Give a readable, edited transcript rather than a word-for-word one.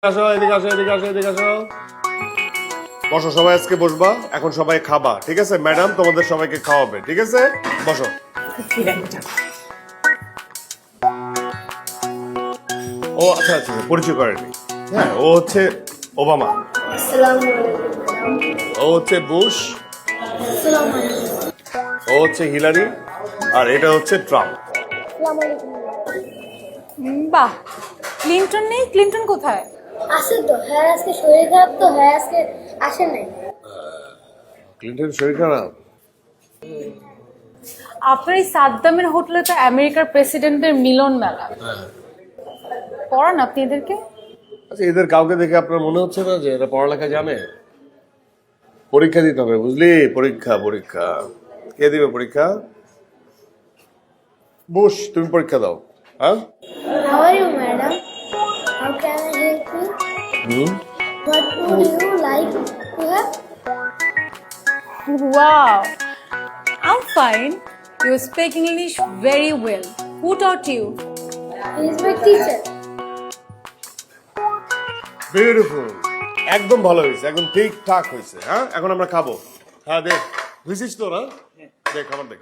আসো এদিকে আসো এদিকে আসো এদিকে আসো বসো সবাই আজকে বসবা এখন সবাই খাবা ঠিক আছে ম্যাডাম তোমাদের সবাইকে খাওয়াবে ঠিক আছে বসো ও আচ্ছা আচ্ছা পরিচয় করেনি হ্যাঁ ও হচ্ছে ওবামা ও হচ্ছে বুশ ও হচ্ছে হিলারি আর এটা হচ্ছে ট্রাম্প বাহ, ক্লিনটন নেই? ক্লিনটন কোথায়? আছে তো, হ্যাঁ আজকে শরীর খারাপ তো, হ্যাঁ আজকে আসে নাই। ক্লিন্টন শরীর খারাপ আপনার এই সাদ্দামের হোটেলে তো আমেরিকার প্রেসিডেন্টের মিলন মেলা। পড়ান আপনি এদেরকে? আচ্ছা এদের কাউকে দেখে আপনার মনে হচ্ছে না যে এরা পড়ালেখা জানে পরীক্ষা দিতে হবে বুঝলি পরীক্ষা পরীক্ষা কে দিবে পরীক্ষা বুশ তুমি পরীক্ষা দাও হ্যাঁ How are you, madam? How can I help you? What would you like to have? Wow, I'm fine. You speak English very well. Who taught you? He is my teacher. Beautiful একদম ভালো হয়েছে একদম ঠিকঠাক হয়েছে হ্যাঁ এখন আমরা খাবো হ্যাঁ দেখ বুঝিস তো না দেখ খাবার দে